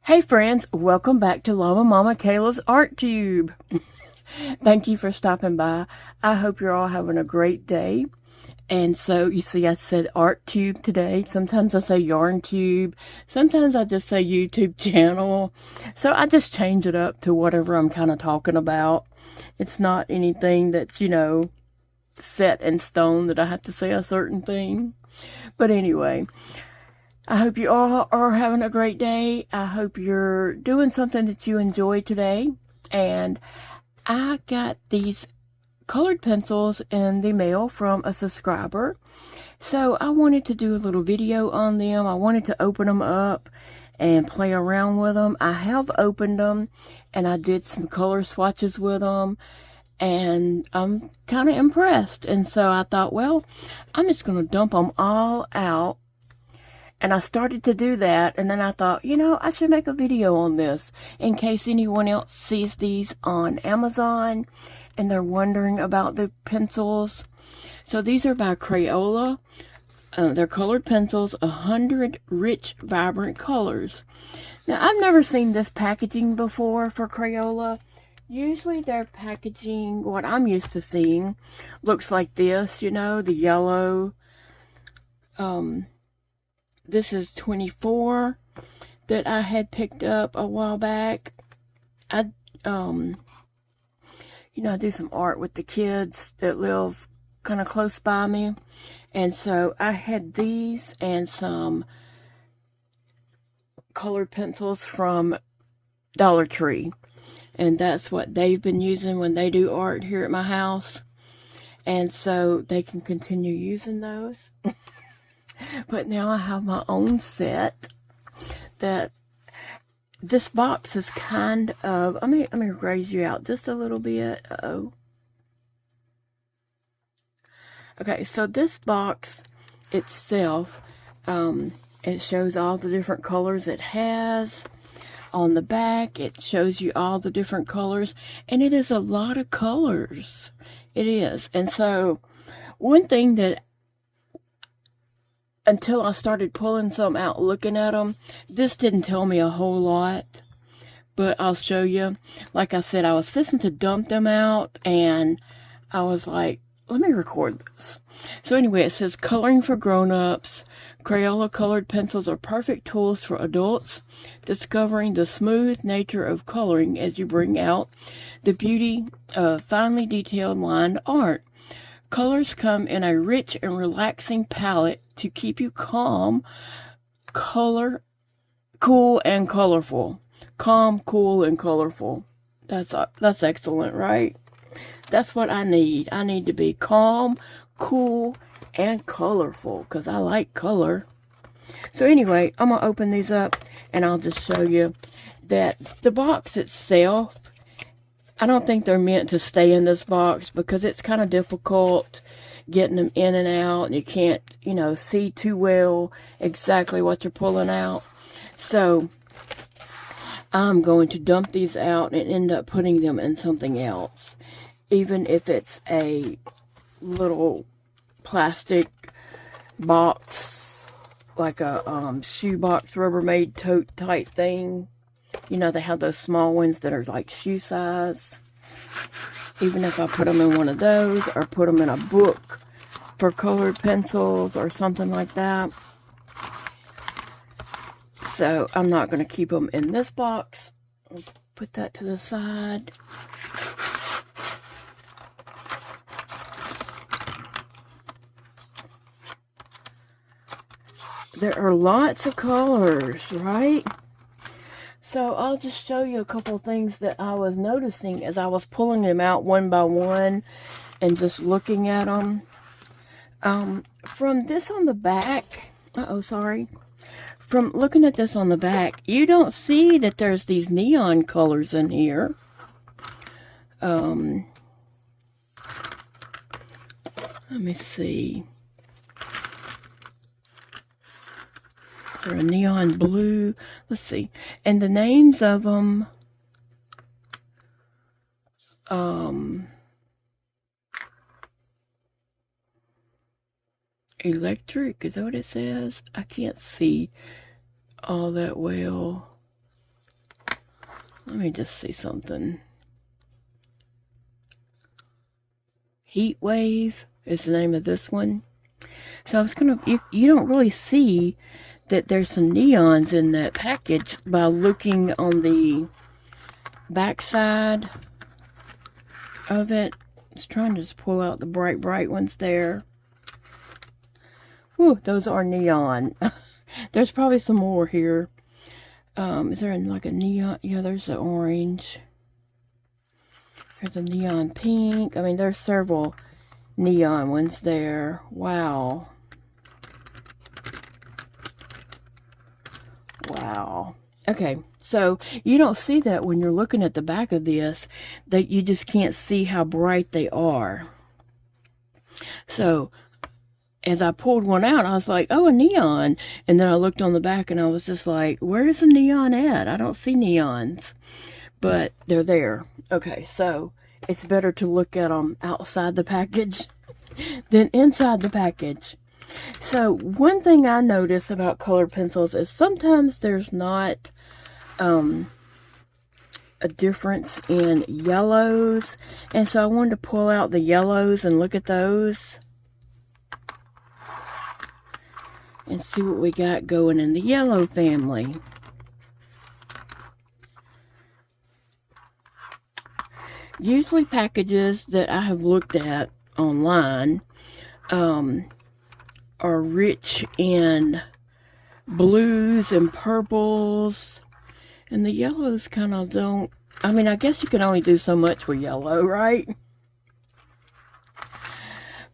Hey friends, welcome back to llamamakayla's Art Tube. Thank you for stopping by. I hope you're all having a great day. And so, you see, I said Art Tube today. Sometimes I say Yarn Tube. Sometimes I just say YouTube channel. So I just change it up to whatever I'm kind of talking about. It's not anything that's, set in stone that I have to say a certain thing. But anyway, I hope you all are having a great day. I hope you're doing something that you enjoy today. And I got these colored pencils in the mail from a subscriber. So I wanted to do a little video on them. I wanted to open them up and play around with them. I have opened them and I did some color swatches with them. And I'm kind of impressed. And so I thought, well, I'm just going to dump them all out. And I started to do that, and then I thought, I should make a video on this in case anyone else sees these on Amazon and they're wondering about the pencils. So these are by Crayola. They're colored pencils, 100 rich, vibrant colors. Now, I've never seen this packaging before for Crayola. Usually their packaging, what I'm used to seeing, looks like this, the yellow. This is 24 that I had picked up a while back. I do some art with the kids that live kind of close by me. And so I had these and some colored pencils from Dollar Tree. And that's what they've been using when they do art here at my house. And so they can continue using those. But now I have my own set that this box is kind of, let me raise you out just a little bit. Uh-oh. Okay, so this box itself, it shows all the different colors it has. On the back, it shows you all the different colors, and it is a lot of colors. It is. And so one thing that until I started pulling some out, looking at them, this didn't tell me a whole lot, but I'll show you. Like I said, I was listening to dump them out, and I was like, let me record this. So anyway, it says, coloring for grown-ups. Crayola colored pencils are perfect tools for adults, discovering the smooth nature of coloring as you bring out the beauty of finely detailed lined art. Colors come in a rich and relaxing palette to keep you calm, cool, and colorful. Calm, cool, and colorful. That's excellent, right? That's what I need. I need to be calm, cool, and colorful because I like color. So anyway, I'm going to open these up and I'll just show you that the box itself, I don't think they're meant to stay in this box because it's kind of difficult getting them in and out. And you can't, see too well exactly what you're pulling out. So I'm going to dump these out and end up putting them in something else. Even if it's a little plastic box, like a shoebox Rubbermaid tote type thing. They have those small ones that are like shoe size. Even if I put them in one of those or put them in a book for colored pencils or something like that. So I'm not going to keep them in this box. I'll put that to the side. There are lots of colors, right? So I'll just show you a couple things that I was noticing as I was pulling them out one by one and just looking at them. From this on the back, from looking at this on the back, you don't see that there's these neon colors in here. Let me see. They're a neon blue. Let's see. And the names of them, electric, is that what it says? I can't see all that well. Let me just see something. Heat Wave is the name of this one. So I was gonna, you don't really see that there's some neons in that package by looking on the back side of it. I was trying to just pull out the bright ones there. Whew, those are neon. There's probably some more here. Is there like a neon? Yeah, there's the orange. There's a neon pink. I mean, there's several neon ones there. Wow. Wow. Okay, so you don't see that when you're looking at the back of this, that you just can't see how bright they are. So as I pulled one out, I was like, oh, a neon. And then I looked on the back and I was just like, where's the neon at? I don't see neons. But they're there. Okay, so it's better to look at them outside the package than inside the package. So one thing I notice about colored pencils is sometimes there's not a difference in yellows. And so I wanted to pull out the yellows and look at those. And see what we got going in the yellow family. Usually packages that I have looked at online are rich in blues and purples. And the yellows kind of don't. I mean, I guess you can only do so much with yellow, right?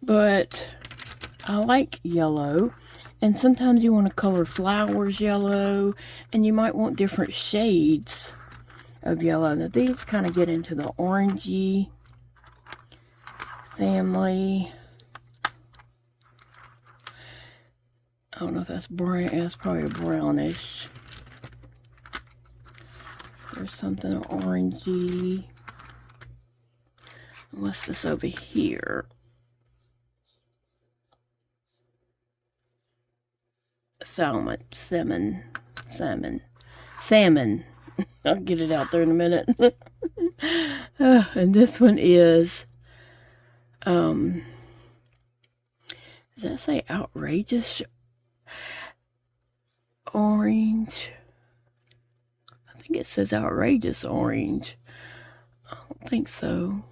But I like yellow. And sometimes you want to color flowers yellow, and you might want different shades of yellow. Now these kind of get into the orangey family. I don't know if that's brown. That's probably a brownish. There's something orangey. What's this over here? Salmon. I'll get it out there in a minute. And this one is, does that say outrageous orange? I think it says outrageous orange. I don't think so.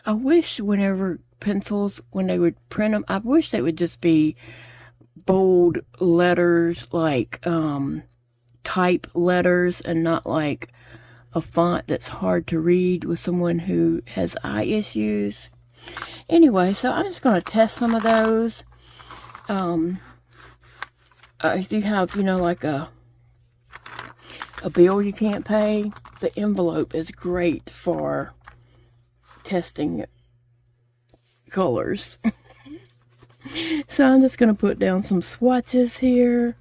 I wish whenever pencils, when they would print them, I wish they would just be bold letters, like type letters, and not like a font that's hard to read with someone who has eye issues. Anyway, so I'm just going to test some of those. If you have, you know, like a bill you can't pay, the envelope is great for testing colors. So I'm just going to put down some swatches here.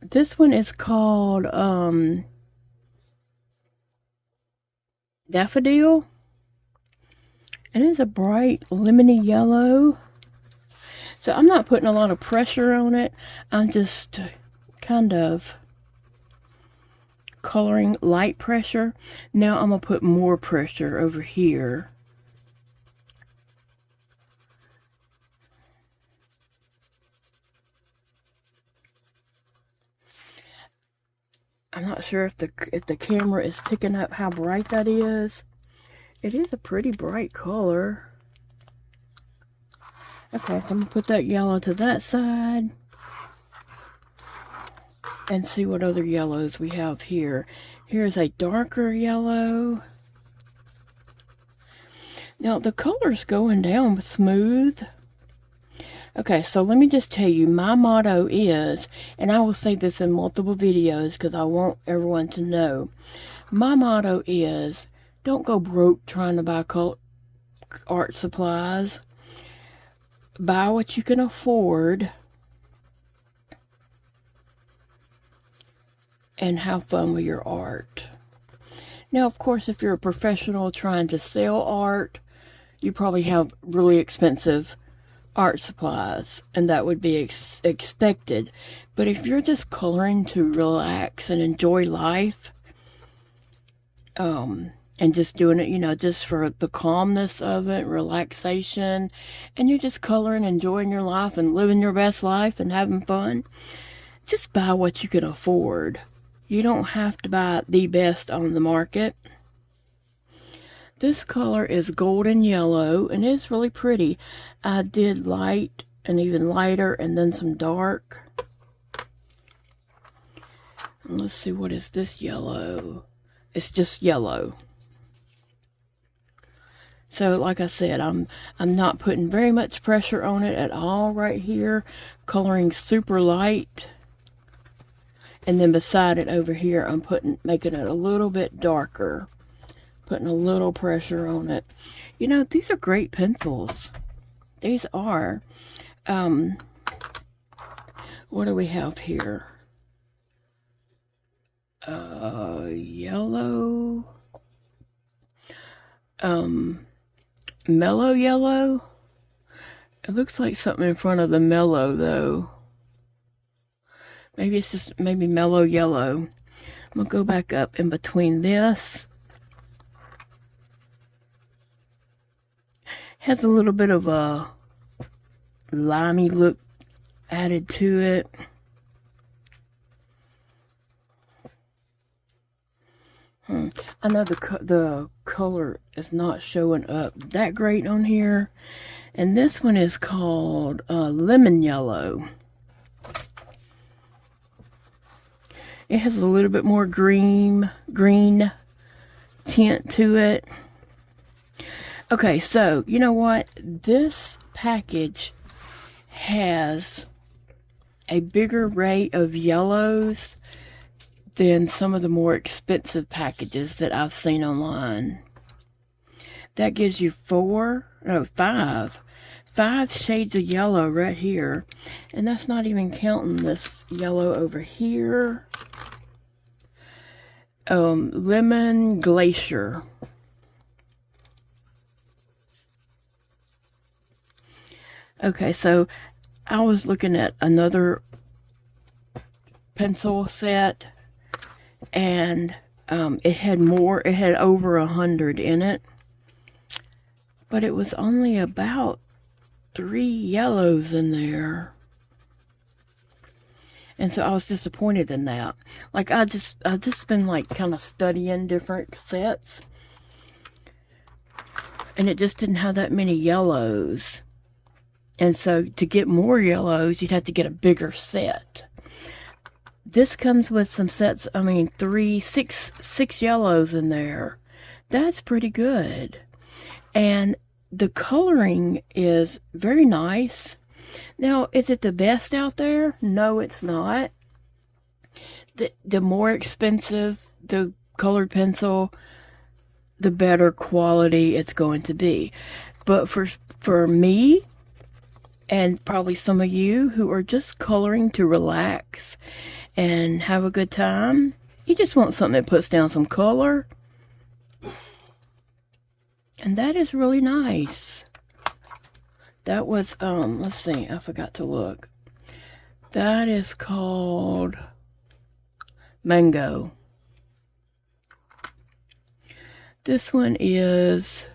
This one is called Daffodil. And it's a bright lemony yellow. So I'm not putting a lot of pressure on it. I'm just kind of coloring light pressure. Now I'm going to put more pressure over here. I'm not sure if the camera is picking up how bright that is. It is a pretty bright color. Okay, so I'm going to put that yellow to that side. And see what other yellows we have here. Here's a darker yellow. Now the color's going down smooth. Okay, so let me just tell you, my motto is, and I will say this in multiple videos because I want everyone to know, my motto is, don't go broke trying to buy art supplies. Buy what you can afford and have fun with your art. Now, of course, if you're a professional trying to sell art, you probably have really expensive art supplies, and that would be expected. But if you're just coloring to relax and enjoy life, and just doing it, you know, just for the calmness of it, relaxation, and you're just coloring, enjoying your life and living your best life and having fun, just buy what you can afford. You don't have to buy the best on the market. This color is golden yellow, and it's really pretty. I did light and even lighter and then some dark. And let's see, what is this yellow? It's just yellow. So like I said, I'm not putting very much pressure on it at all right here. Coloring super light. And then beside it over here, I'm making it a little bit darker. Putting a little pressure on it. You know, these are great pencils. These are. What do we have here? Yellow. Mellow yellow. It looks like something in front of the mellow though. Maybe it's just mellow yellow. I'm gonna go back up in between this. Has a little bit of a limey look added to it. I know the color is not showing up that great on here. And this one is called lemon yellow. It has a little bit more green tint to it. Okay, so you know what? This package has a bigger rate of yellows than some of the more expensive packages that I've seen online. That gives you five shades of yellow right here. And that's not even counting this yellow over here. Lemon Glacier. Okay, so I was looking at another pencil set, and it had over 100 in it, but it was only about 3 yellows in there. And so I was disappointed in that. Like, I just been like kind of studying different sets, and it just didn't have that many yellows. And so to get more yellows, you'd have to get a bigger set. This comes with some sets, I mean, six yellows in there. That's pretty good. And the coloring is very nice. Now, is it the best out there? No, it's not. The more expensive the colored pencil, the better quality it's going to be. But for me, and probably some of you who are just coloring to relax and have a good time, you just want something that puts down some color. And that is really nice. That was, let's see, I forgot to look. That is called Mango. This one is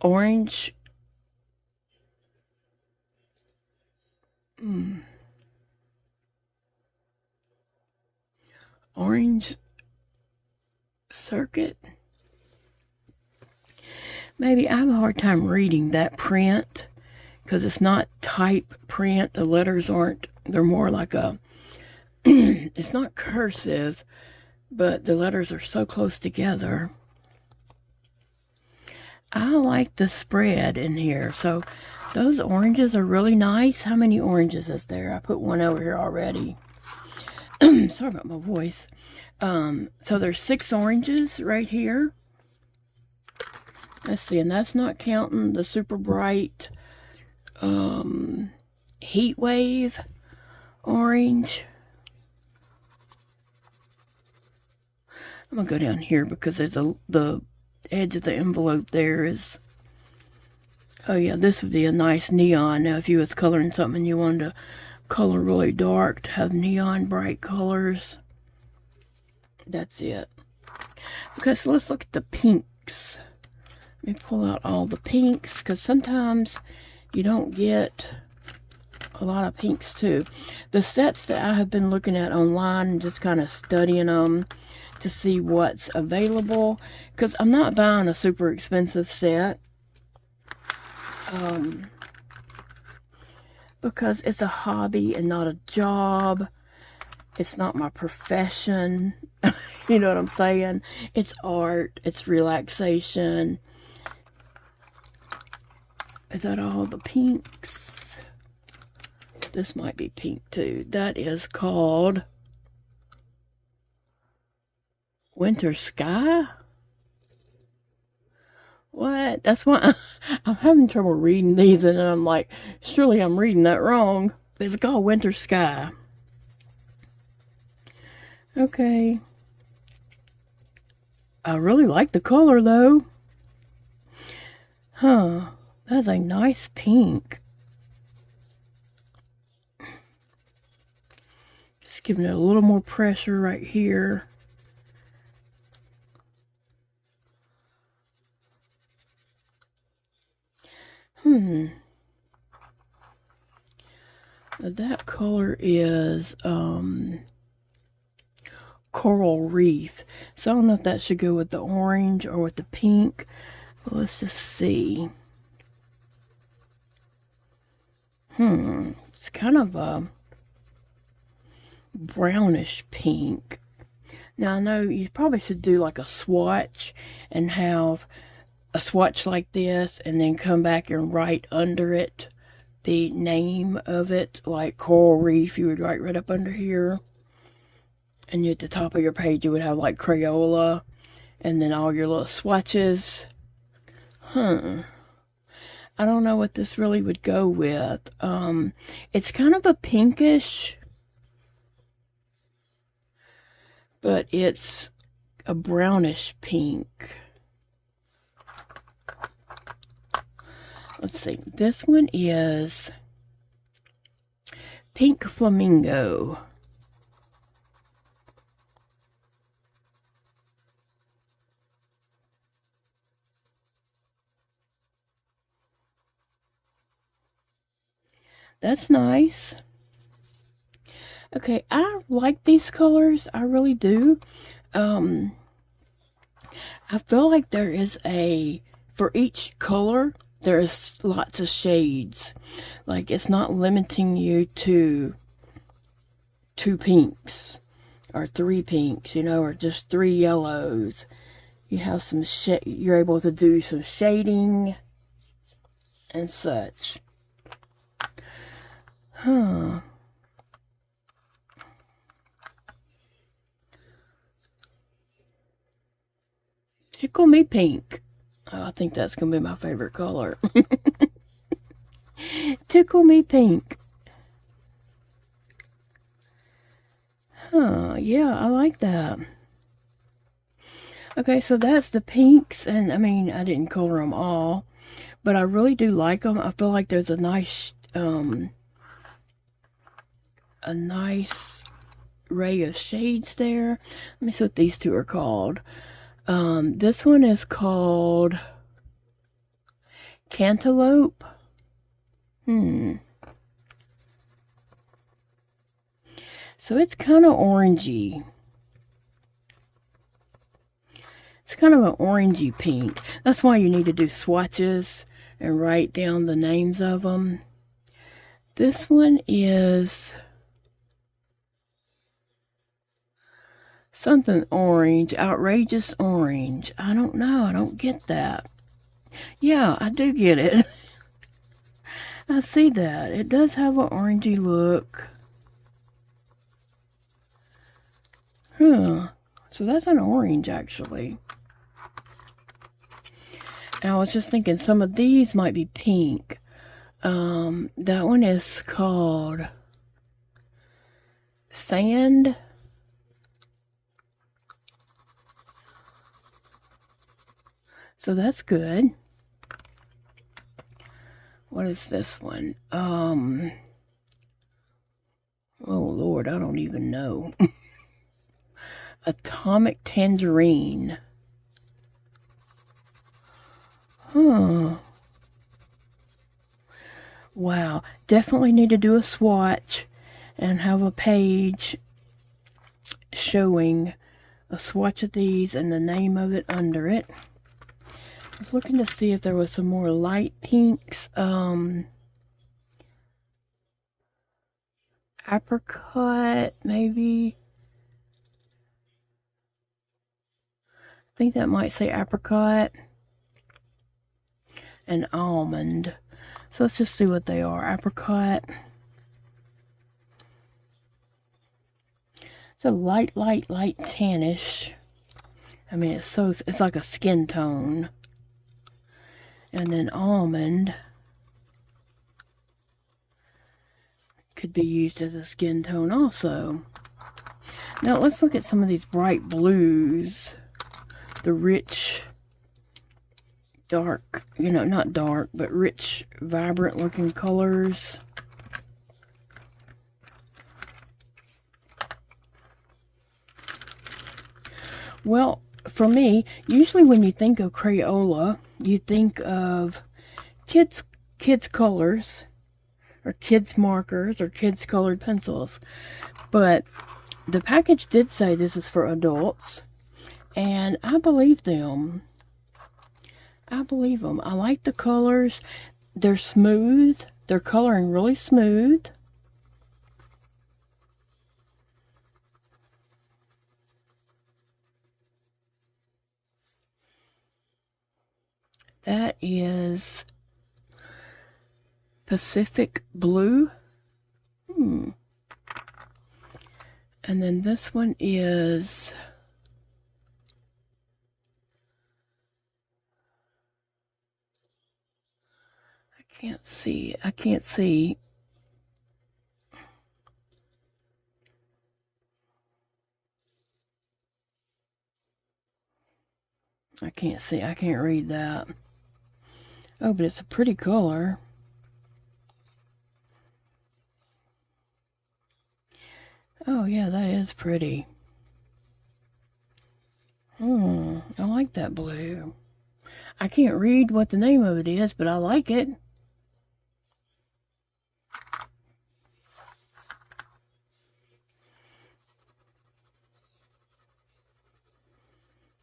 Orange. Orange Circuit. Maybe I have a hard time reading that print because it's not type print. The letters aren't, they're more like a, it's not cursive, but the letters are so close together. I like the spread in here. So those oranges are really nice. How many oranges is there? I put one over here already. Sorry about my voice. So there's 6 oranges right here. Let's see, and that's not counting the super bright heat wave orange. I'm gonna go down here because there's the edge of the envelope there is Oh yeah, this would be a nice neon. Now if you was coloring something and you wanted to color really dark to have neon bright colors, that's it. Okay, so let's look at the pinks. Let me pull out all the pinks, because sometimes you don't get a lot of pinks too. The sets that I have been looking at online and just kind of studying them to see what's available, because I'm not buying a super expensive set. Because it's a hobby and not a job. It's not my profession. You know what I'm saying? It's art. It's relaxation. Is that all the pinks? This might be pink too. That is called Winter Sky? What? That's why I'm having trouble reading these, and I'm like, surely I'm reading that wrong. It's called Winter Sky. Okay. I really like the color though. Huh. That's a nice pink. Just giving it a little more pressure right here. That color is Coral Reef. So I don't know if that should go with the orange or with the pink. But let's just see. It's kind of a brownish pink. Now I know you probably should do like a swatch and have a swatch like this and then come back and write under it the name of it, like Coral Reef. You would write right up under here, and at the top of your page you would have like Crayola and then all your little swatches. I don't know what this really would go with. It's kind of a pinkish, but it's a brownish pink. Let's see. This one is Pink Flamingo. That's nice. Okay, I like these colors. I really do. I feel like there is for each color, there's lots of shades. Like, it's not limiting you to 2 pinks or 3 pinks, you know, or just 3 yellows. You have some you're able to do some shading and such. Tickle Me Pink. Oh, I think that's going to be my favorite color. Tickle Me Pink. Yeah, I like that. Okay, so that's the pinks, and I mean, I didn't color them all, but I really do like them. I feel like there's a nice array of shades there. Let me see what these two are called. This one is called Cantaloupe. So it's kind of orangey. It's kind of an orangey pink. That's why you need to do swatches and write down the names of them. This one is something orange, outrageous orange. I don't know. I don't get that. Yeah, I do get it. I see that. It does have an orangey look. So that's an orange, actually. And I was just thinking some of these might be pink. That one is called Sand. So that's good. what is this one? Oh Lord, I don't even know. Atomic Tangerine. Huh. Wow, definitely need to do a swatch and have a page showing a swatch of these and the name of it under it. I was looking to see if there was some more light pinks. Apricot, maybe. I think that might say apricot. And almond. So let's just see what they are. Apricot. It's a light tannish. I mean, it's like a skin tone. And then almond could be used as a skin tone also. Now let's look at some of these bright blues. The rich, dark, not dark, but rich, vibrant looking colors. Well, for me, usually when you think of Crayola, you think of kids colors, or kids markers, or kids colored pencils. But the package did say this is for adults, and I believe them. I believe them. I like the colors. They're smooth. They're coloring really smooth. That is Pacific Blue. And then this one is I can't see. I can't see. I can't read that. Oh, but it's a pretty color. Oh, yeah, that is pretty. I like that blue. I can't read what the name of it is, but I like it.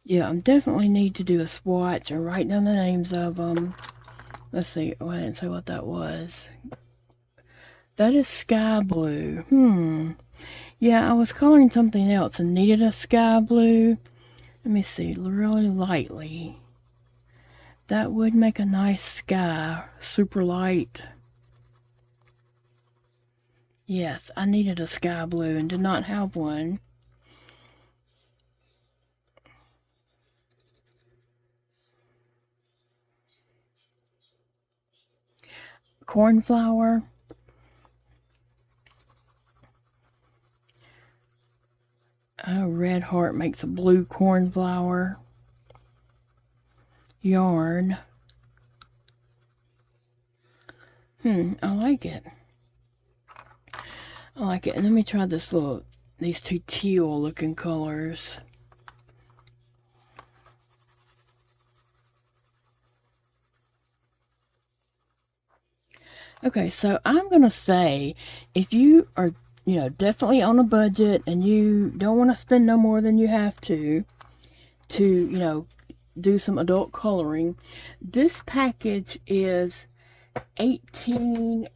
Yeah, I definitely need to do a swatch and write down the names of them. Let's see. Oh, I didn't say what that was. That is sky blue. Yeah, I was coloring something else and needed a sky blue. Let me see, really lightly. That would make a nice sky, super light. Yes, I needed a sky blue and did not have one. Cornflower. Oh, Red Heart makes a blue cornflower. Yarn. I like it. I like it. And let me try these two teal looking colors. Okay, so I'm going to say, if you are, definitely on a budget and you don't want to spend no more than you have to, do some adult coloring, this package is $18.81.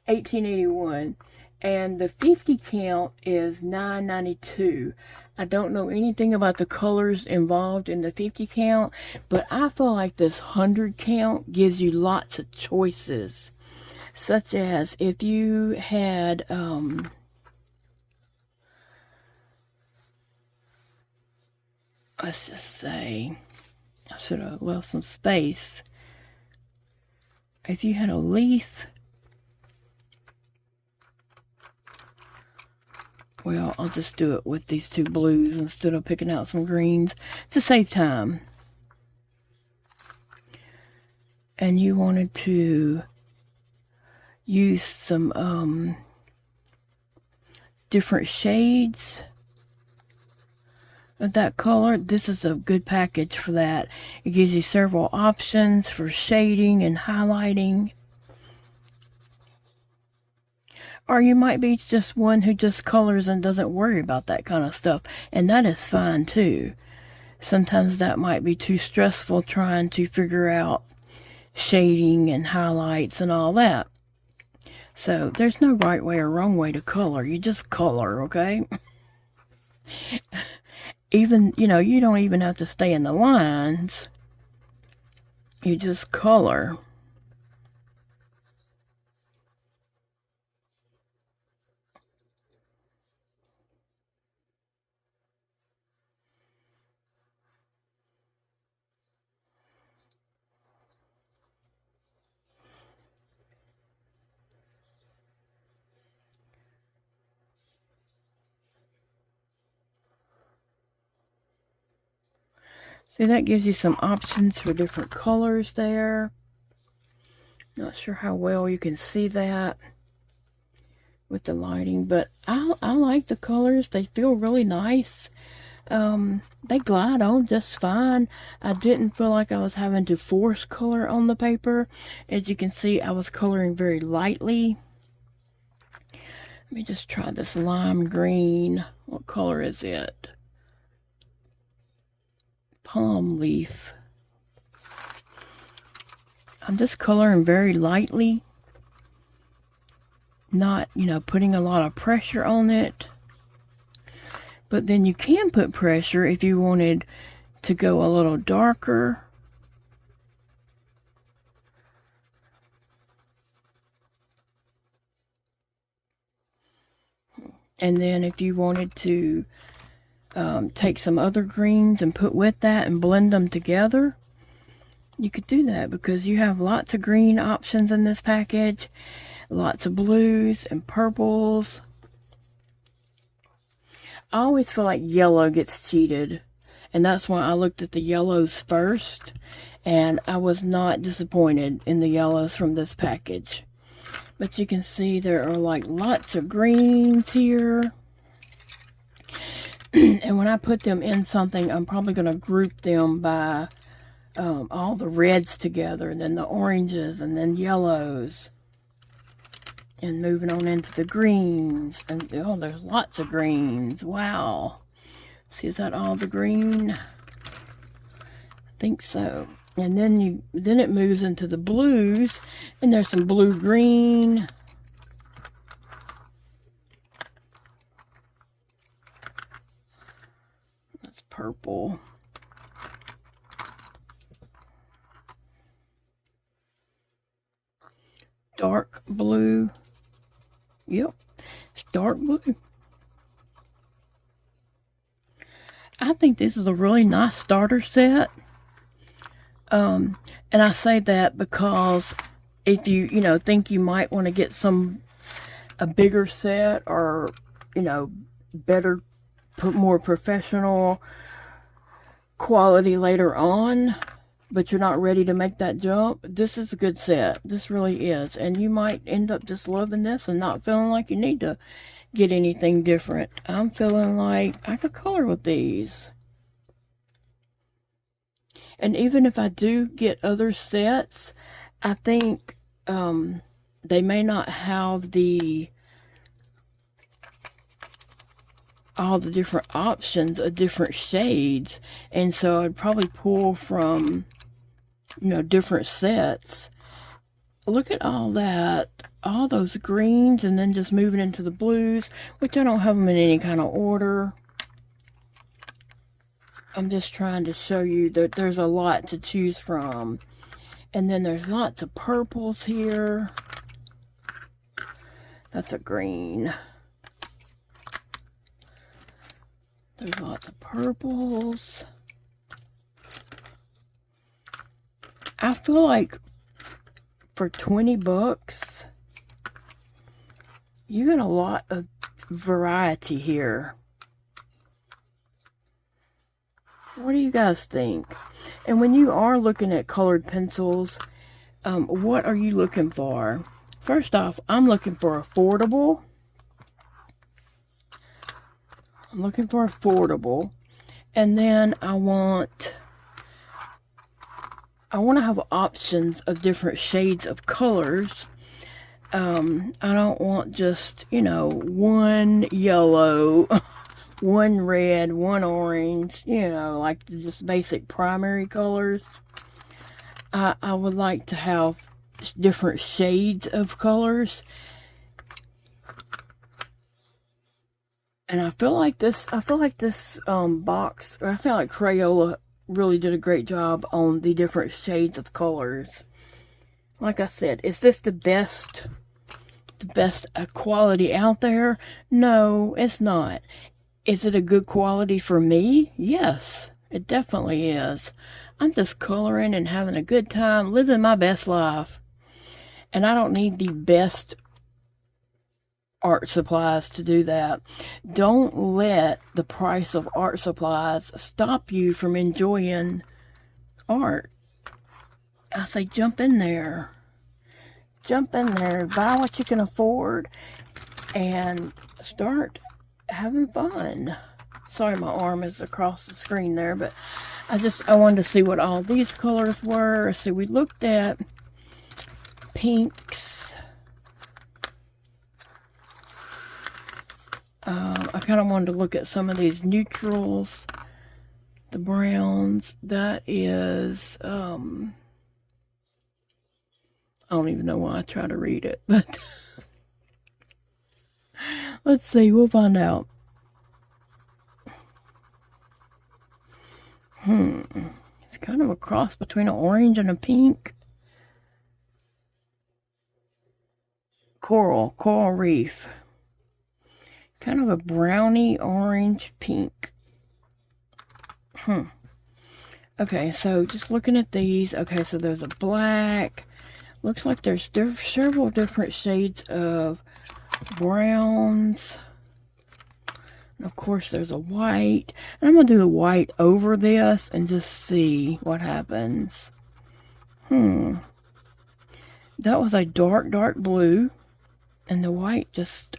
$18.81, and the 50 count is $9.92. I don't know anything about the colors involved in the 50 count, but I feel like this 100 count gives you lots of choices, such as if you had let's just say, I should have left some space. If you had a leaf, well, I'll just do it with these two blues instead of picking out some greens to save time. and you wanted to use some different shades of that color, this is a good package for that. It gives you several options for shading and highlighting. Or you might be just one who just colors and doesn't worry about that kind of stuff, and that is fine too. Sometimes that might be too stressful trying to figure out shading and highlights and all that. So there's no right way or wrong way to color. You just color, okay? Even, you know, you don't even have to stay in the lines. You just color. See, that gives you some options for different colors there. Not sure how well you can see that with the lighting, but I like the colors. They feel really nice. They glide on just fine. I didn't feel like I was having to force color on the paper. As you can see, I was coloring very lightly. Let me just try this lime green. What color is it? Palm leaf. I'm just coloring very lightly. Not, you know, putting a lot of pressure on it. But then you can put pressure if you wanted to go a little darker. And then if you wanted to take some other greens and put with that and blend them together, you could do that, because you have lots of green options in this package, lots of blues and purples. I always feel like yellow gets cheated, and that's why I looked at the yellows first, and I was not disappointed in the yellows from this package. But you can see there are like lots of greens here. And when I put them in something, I'm probably going to group them by all the reds together, and then the oranges, and then yellows. And moving on into the greens. And oh, there's lots of greens. Wow. See, is that all the green? I think so. And then it moves into the blues, and there's some blue green. That's purple. Dark blue. Yep, it's dark blue. I think this is a really nice starter set. And I say that because if you think you might want to get a bigger set, or, better, more professional quality later on, but you're not ready to make that jump, this is a good set. This really is. And you might end up just loving this and not feeling like you need to get anything different. I'm feeling like I could color with these. And even if I do get other sets, I think they may not have all the different options of different shades. And so I'd probably pull from, different sets. Look at all that. All those greens, and then just moving into the blues, which I don't have them in any kind of order. I'm just trying to show you that there's a lot to choose from. And then there's lots of purples here. That's a green. There's lots of purples. I feel like for 20 bucks, you get a lot of variety here. What do you guys think? And when you are looking at colored pencils, What are you looking for? First off, I'm looking for affordable. And then I want to have options of different shades of colors. I don't want just, one yellow, one red, one orange, like just basic primary colors. I would like to have different shades of colors. And I feel like this box, or I feel like Crayola really did a great job on the different shades of colors. Like I said, is this the best quality out there? No, it's not. Is it a good quality for me? Yes, it definitely is. I'm just coloring and having a good time, living my best life. And I don't need the best art supplies to do that. Don't let the price of art supplies stop you from enjoying art. I say jump in there. Jump in there, buy what you can afford, and start having fun. Sorry, my arm is across the screen there, but I wanted to see what all these colors were. So we looked at pinks. I kind of wanted to look at some of these neutrals, the browns. That is, I don't even know why I try to read it, but let's see, we'll find out. It's kind of a cross between an orange and a pink. Coral reef. Kind of a browny orange pink. Okay, so just looking at these. Okay, so there's a black. Looks like there's several different shades of browns. And of course there's a white. And I'm going to do the white over this and just see what happens. That was a dark blue. And the white just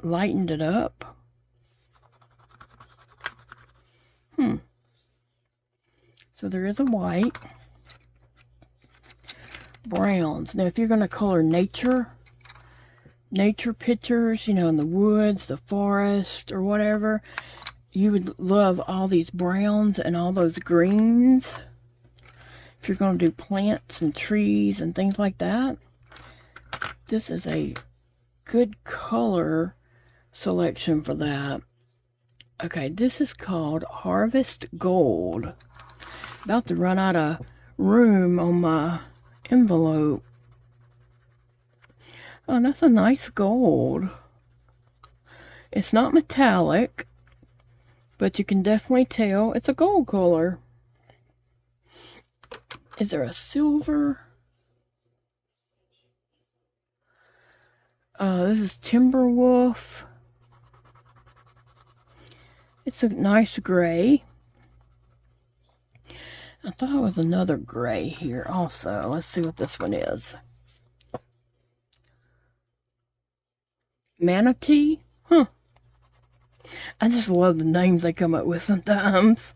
lightened it up. So there is a white. Browns. Now if you're going to color nature pictures, in the woods, the forest, or whatever, you would love all these browns and all those greens. If you're going to do plants and trees and things like that, this is a good color selection for that. Okay, this is called Harvest Gold. About to run out of room on my envelope. Oh, that's a nice gold. It's not metallic, but you can definitely tell it's a gold color. Is there a silver? This is Timberwolf. It's a nice gray. I thought it was another gray here also. Let's see what this one is. Manatee? I just love the names they come up with sometimes.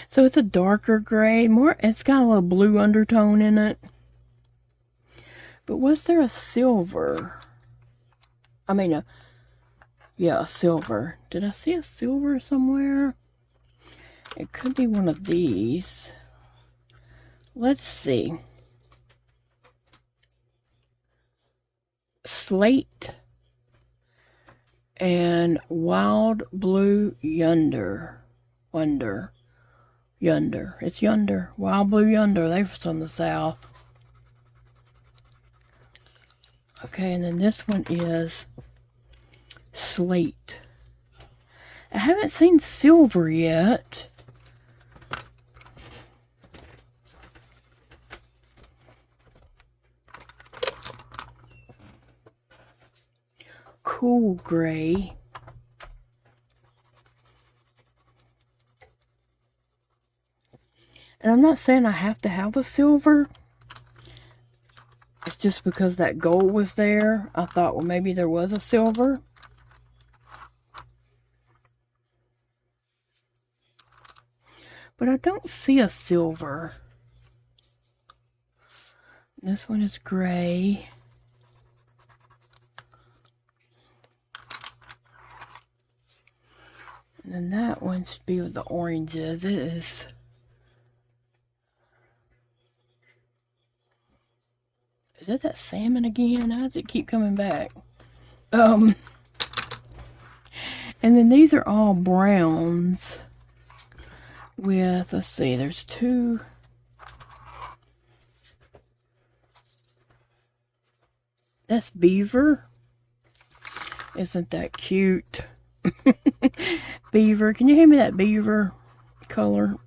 So it's a darker gray. It's got a little blue undertone in it. But was there a silver? Yeah, a silver. Did I see a silver somewhere? It could be one of these. Let's see. Slate and wild blue yonder. Yonder. It's yonder. Wild blue yonder. They're from the south. Okay, and then this one is slate. I haven't seen silver yet. Cool gray. And I'm not saying I have to have a silver, just because that gold was there. I thought, well, maybe there was a silver. But I don't see a silver. This one is gray. And then that one should be with the oranges. It is. Is it that salmon again? How does it keep coming back? And then these are all browns with, let's see, there's two. That's beaver. Isn't that cute? Beaver. Can you hand me that beaver color?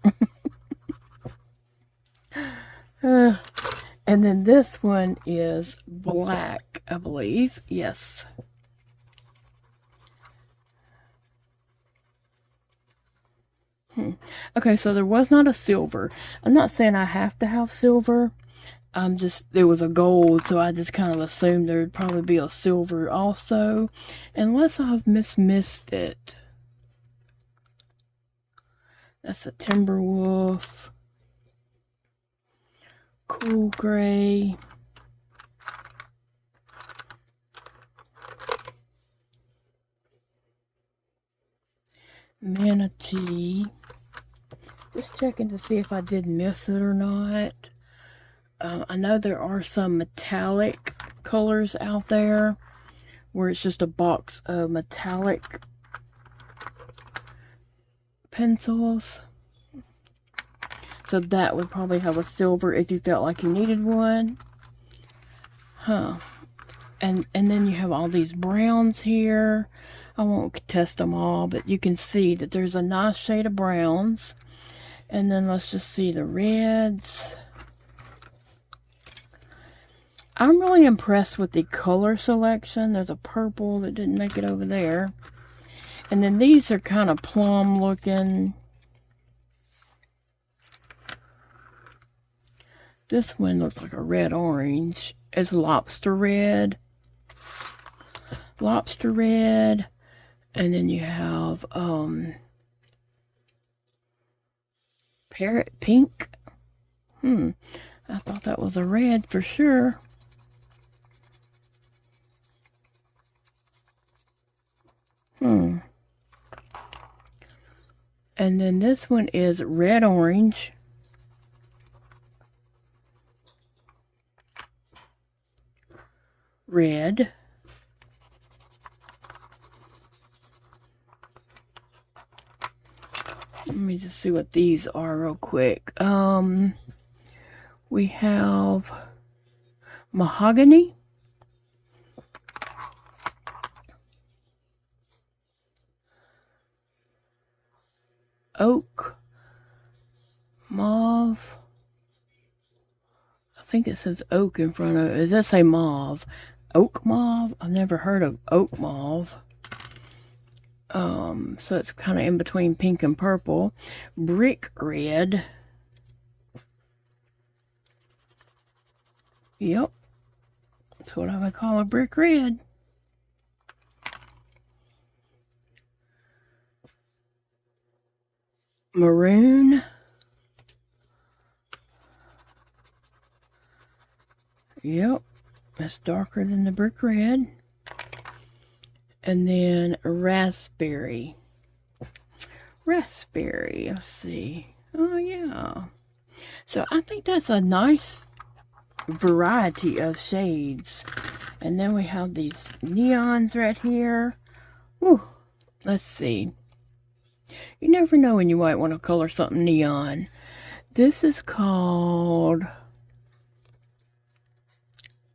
And then this one is black, I believe. Yes. Okay, so there was not a silver. I'm not saying I have to have silver. There was a gold, so I just kind of assumed there'd probably be a silver also. Unless I've missed it. That's a Timberwolf. Cool gray. Manatee. Just checking to see if I did miss it or not. I know there are some metallic colors out there where it's just a box of metallic pencils. So that would probably have a silver if you felt like you needed one. Huh. And then you have all these browns here. I won't test them all, but you can see that there's a nice shade of browns. And then let's just see the reds. I'm really impressed with the color selection. There's a purple that didn't make it over there. And then these are kind of plum looking. This one looks like a red-orange. It's lobster red. Lobster red. And then you have parrot pink. I thought that was a red for sure. And then this one is red-orange. Red. Let me just see what these are real quick. We have mahogany. Oak. Mauve. I think it says oak in front of it. Does that say mauve? Oak mauve? I've never heard of oak mauve. So it's kind of in between pink and purple. Brick red. Yep. That's what I would call a brick red. Maroon. Yep. That's darker than the brick red. And then raspberry. Raspberry, let's see. Oh, yeah. So I think that's a nice variety of shades. And then we have these neons right here. Ooh, let's see. You never know when you might want to color something neon. This is called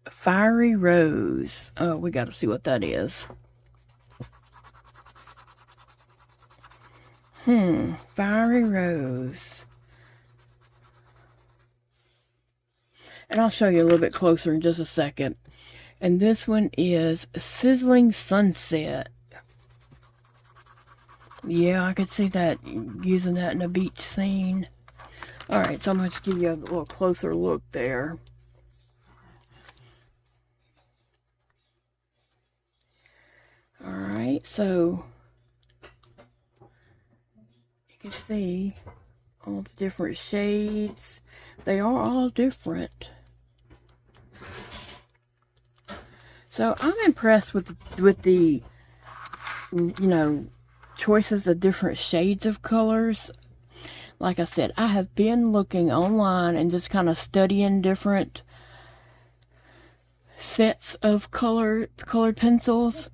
Fiery Rose. Oh, we got to see what that is. Fiery Rose. And I'll show you a little bit closer in just a second. And this one is Sizzling Sunset. Yeah, I could see that, using that in a beach scene. Alright, so I'm going to give you a little closer look there. Alright, so you can see all the different shades. They are all different. So I'm impressed with the choices of different shades of colors. Like I said, I have been looking online and just kind of studying different sets of colored pencils.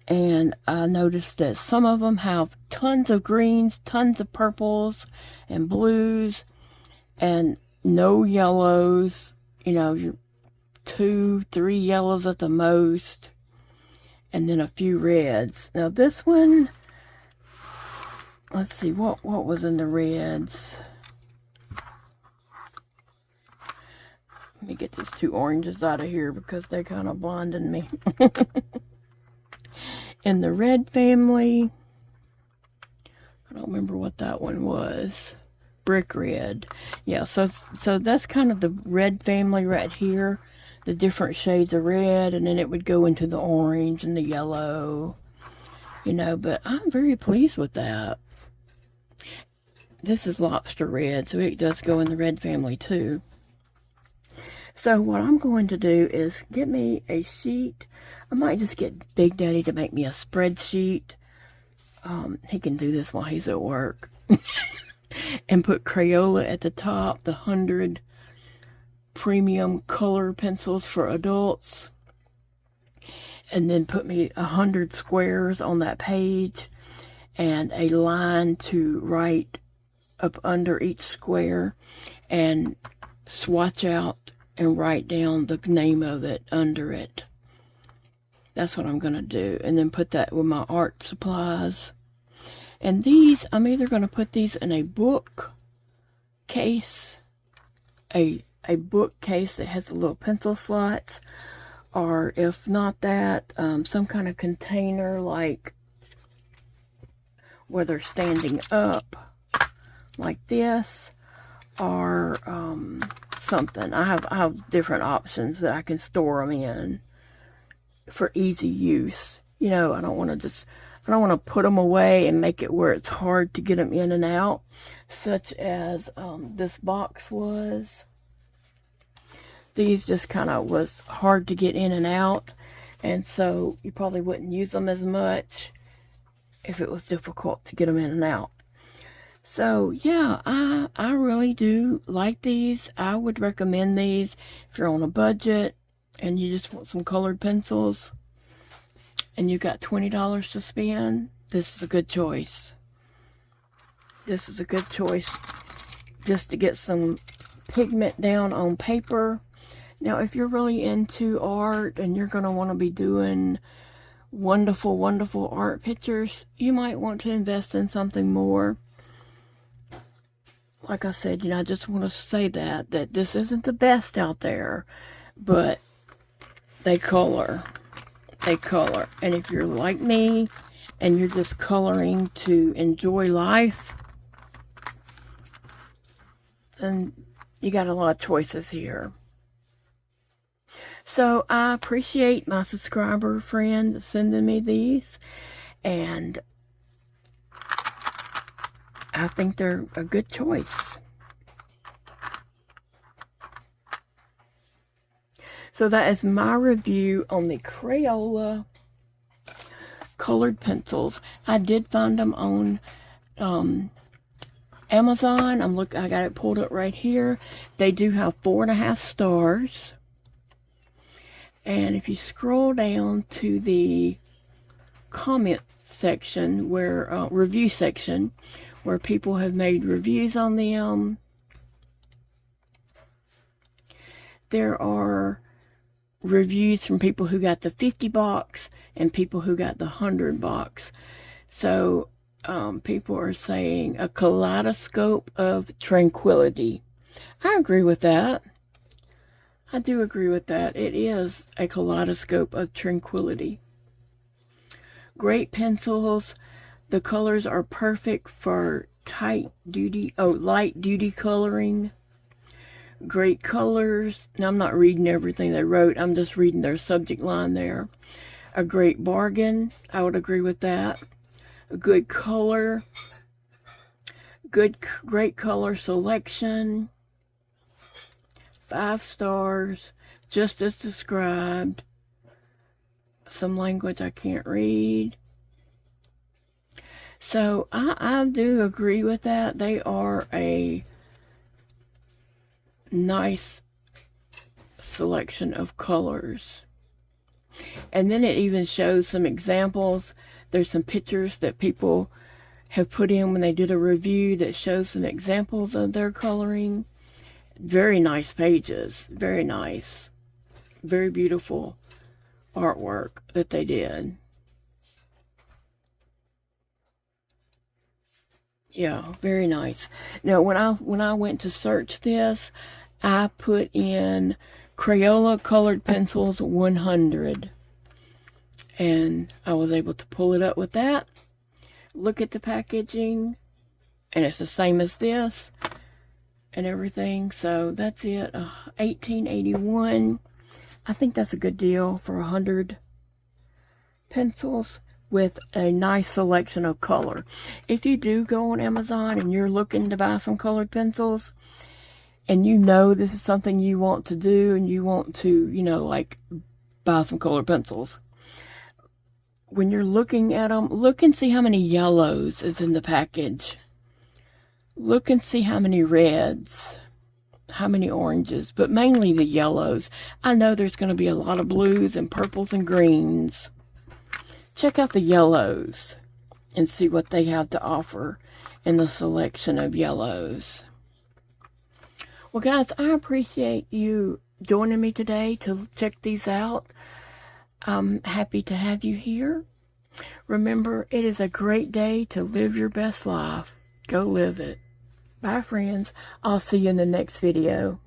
And I noticed that some of them have tons of greens, tons of purples and blues, and no yellows. You're 2-3 yellows at the most, and then a few reds. Now this one, let's see, what was in the reds? Let me get these 2 oranges out of here because they're kind of blinding me. In the red family, I don't remember what that one was. Brick red. Yeah, so that's kind of the red family right here. The different shades of red, and then it would go into the orange and the yellow. But I'm very pleased with that. This is lobster red, so it does go in the red family too. So what I'm going to do is get me a sheet. I might just get Big Daddy to make me a spreadsheet. He can do this while he's at work. And put Crayola at the top, the 100 premium color pencils for adults. And then put me 100 squares on that page and a line to write up under each square, and swatch out and write down the name of it under it. That's what I'm going to do. And then put that with my art supplies. And these, I'm either going to put these in a book case, a bookcase that has the little pencil slots, or if not that, some kind of container like where they're standing up like this, or something. I have different options that I can store them in for easy use. I don't want to put them away and make it where it's hard to get them in and out, such as this box was. These just kind of was hard to get in and out, and so you probably wouldn't use them as much if it was difficult to get them in and out. So yeah, I really do like these. I would recommend these if you're on a budget and you just want some colored pencils and you got $20 to spend. This is a good choice. This is a good choice just to get some pigment down on paper. Now, if you're really into art and you're going to want to be doing wonderful, wonderful art pictures, you might want to invest in something more. Like I said, I just want to say that this isn't the best out there, but they color. They color. And if you're like me and you're just coloring to enjoy life, then you got a lot of choices here. So I appreciate my subscriber friend sending me these, and I think they're a good choice. So that is my review on the Crayola colored pencils. I did find them on Amazon. I got it pulled up right here. They do have 4.5 stars. And if you scroll down to the comment section, where review section, where people have made reviews on them, there are reviews from people who got the 50 box and people who got the 100 box. So people are saying a kaleidoscope of tranquility. I agree with that. I do agree with that. It is a kaleidoscope of tranquility. Great pencils. The colors are perfect for light duty coloring. Great colors. Now, I'm not reading everything they wrote. I'm just reading their subject line there. a great bargain. I would agree with that. A good color. Great color selection. 5 stars. Just as described. Some language I can't read. So I do agree with that. They are a nice selection of colors. And then it even shows some examples. There's some pictures that people have put in when they did a review that shows some examples of their coloring. Very nice pages. Very nice. Very beautiful artwork that they did. Yeah, very nice. Now, when I went to search this, I put in Crayola colored pencils 100. And I was able to pull it up with that. Look at the packaging. And it's the same as this. And everything. So that's it. $18.81. I think that's a good deal for 100 pencils with a nice selection of color. If you do go on Amazon and you're looking to buy some colored pencils, and you know this is something you want to do, and you want to, you know, like buy some colored pencils, when you're looking at them, look and see how many yellows is in the package. Look and see how many reds, how many oranges, but mainly the yellows. I know there's going to be a lot of blues and purples and greens. Check out the yellows and see what they have to offer in the selection of yellows. Well, guys, I appreciate you joining me today to check these out. I'm happy to have you here. Remember, it is a great day to live your best life. Go live it. Bye, friends. I'll see you in the next video.